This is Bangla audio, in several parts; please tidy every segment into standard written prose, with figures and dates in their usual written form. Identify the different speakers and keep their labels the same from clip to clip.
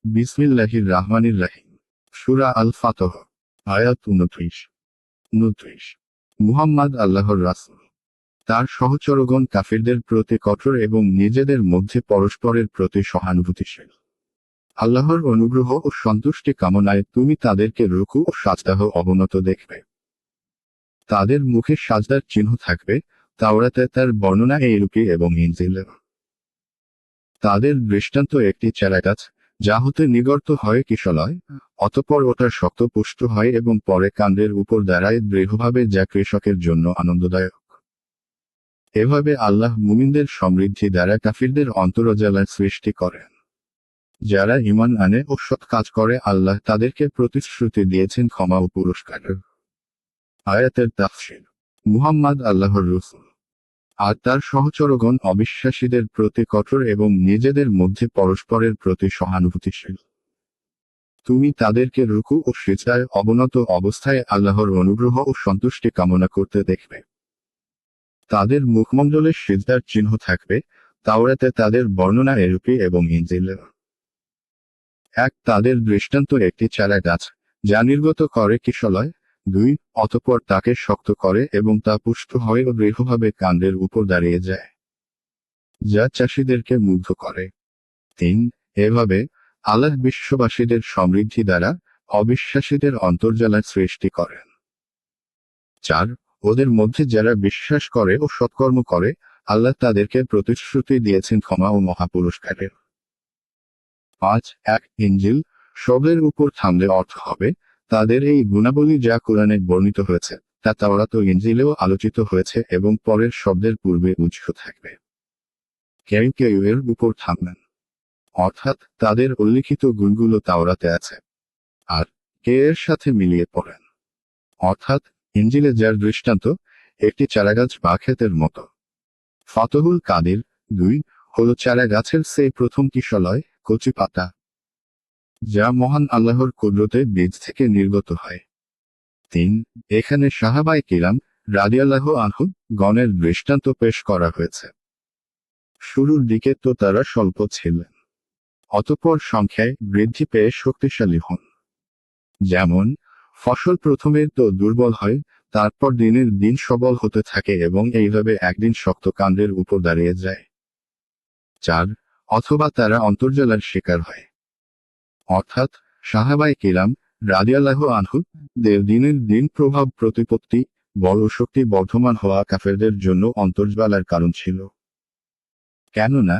Speaker 1: বিসমিল্লাহির রাহমানির রাহিম। সূরা আল ফাতহ। আয়াত 29। মুহাম্মদ আল্লাহর রাসূল। তার সহচরগণ কাফিরদের প্রতি কঠোর এবং নিজেদের মধ্যে পরস্পরের প্রতি সহানুভূতিশীল। আল্লাহর অনুগ্রহ ও সন্তুষ্টি কামনায় তুমি তাদেরকে রুকু ও সাজদাহ অবনত দেখবে। তাদের মুখে সাজদার চিহ্ন থাকবে, তাওরাতে তার বর্ণনা এইরূপী এবং ইনজিলে। তাদের দৃষ্টান্ত একটি চারাগাছ, যা হতে নিগর্ত হয় কিশলয়, অতঃপর ওটা শক্তপুষ্ট হয় এবং পরে কাণ্ডের উপর দাঁড়ায় দৃঢ়ভাবে, যা কৃষকের জন্য আনন্দদায়ক। এভাবে আল্লাহ মুমিনদের সমৃদ্ধি দ্বারা কাফিরদের অন্তরজালা সৃষ্টি করেন। যারা ঈমান আনে ও সৎ কাজ করে আল্লাহ তাদেরকে প্রতিশ্রুতি দিয়েছেন ক্ষমা ও পুরস্কার। আয়াতের তাফসীর। মুহাম্মদ আল্লাহর রাসূল আর তার সহচরগণ অবিশ্বাসীদের প্রতি কঠোর এবং নিজেদের মধ্যে পরস্পরের প্রতি সহানুভূতিশীল। তুমি তাদেরকে রুকু ও সিজদায় অবনত অবস্থায় আল্লাহর অনুগ্রহ ও সন্তুষ্টি কামনা করতে দেখবে। তাদের মুখমণ্ডলে সিজদার চিহ্ন থাকবে, তাওরাতে তাদের বর্ণনা এরূপী এবং ইনজিলে। তাদের দৃষ্টান্ত একটি চারা গাছ, যা নির্গত করে কিশলয়। 2 অতঃপর তাকে শক্ত করে এবং তা পুষ্ট হয় ও দৃঢ়ভাবে কাণ্ডের উপর দাঁড়িয়ে যায়, যা চাষীদেরকে মুগ্ধ করে। 3 এভাবে আল্লাহ বিশ্ববাসীদের সমৃদ্ধি দ্বারা অবিশ্বাসীদের অন্তর্জালা সৃষ্টি করেন। 4 ওদের মধ্যে যারা বিশ্বাস করে ও সৎকর্ম করে আল্লাহ তাদেরকে প্রতিশ্রুতি দিয়েছেন ক্ষমা ও মহাপুরস্কারের। 5 ইনজিল শব্দের উপর থামলে অর্থ হবে, তাদের এই গুণাবলী যা কোরআনে বর্ণিত হয়েছে তা তাওরাত ও ইনজিলেও আলোচিত হয়েছে এবং পরের শব্দের পূর্বে উজ্জ্ব থাকবে। কেউ এর উপর থামবেন, অর্থাৎ তাদের উল্লিখিত গুণগুলো তাওরাতে আছে, আর কে এর সাথে মিলিয়ে পড়েন, অর্থাৎ ইনজিলে যার দৃষ্টান্ত একটি চারাগাছ বা ক্ষেতের মতো। ফতহুল কাদির 2 হলো চারা গাছের সেই প্রথম কিশলয়, কচি পাতা, যা মহান আল্লাহর কুদরতে বীজ থেকে নির্গত হয়। 3 এখানে সাহাবায়ে কিরাম রাদিয়াল্লাহু আনহু গণের দৃষ্টান্ত পেশ করা হয়েছে। শুরুর দিকে তো তারা স্বল্প ছিলেন, অতঃপর সংখ্যায় বৃদ্ধি পেয়ে শক্তিশালী হন। যেমন ফসল প্রথমে তো দুর্বল হয়, তারপর দিনের দিন সবল হতে থাকে এবং এইভাবে একদিন শক্ত কাণ্ডের উপর দাঁড়িয়ে যায়। 4 অথবা তারা অন্তর্জালার শিকার হয়, অর্থাৎ সাহাবায়ে কিরাম রাদিয়াল্লাহু আনহু দের দিনের দিন প্রভাব প্রতিপত্তি বড় শক্তি বর্ধমান হওয়া কাফেরদের জন্য অন্তর্জালার কারণ ছিল। কেননা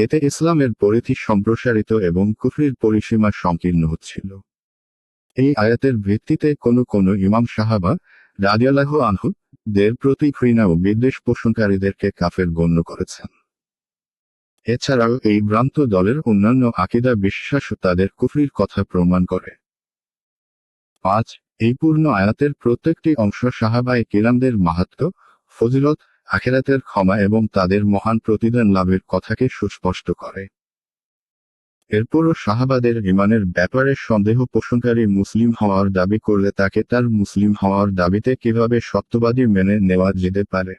Speaker 1: এতে ইসলামের পরিধি সম্প্রসারিত এবং কুফরির পরিসীমা সংকীর্ণ হচ্ছিল। এই আয়াতের ভিত্তিতে কোনো ইমাম সাহাবা রাদিয়াল্লাহু আনহু দের প্রতি ঘৃণা ও বিদ্বেষ পোষণকারীদেরকে কাফের গণ্য করেছেন। এছাড়াও এই ভ্রান্ত দলের অন্যান্য আকীদা বিশ্বাসও তাদের কুফরির কথা প্রমাণ করে। 5 এই পূর্ণ আয়াতের প্রত্যেকটি অংশ সাহাবায়ে কিরামদের মাহাত্ম্য, ফজিলত, আখিরাতের ক্ষমা এবং তাদের মহান প্রতিদান লাভের কথাকে সুস্পষ্ট করে। এরপরও সাহাবাদের ঈমানের ব্যাপারে সন্দেহ পোষণকারী মুসলিম হওয়ার দাবি করলে তাকে তার মুসলিম হওয়ার দাবিতে কিভাবে সত্যবাদী মেনে নেওয়া যেতে পারে?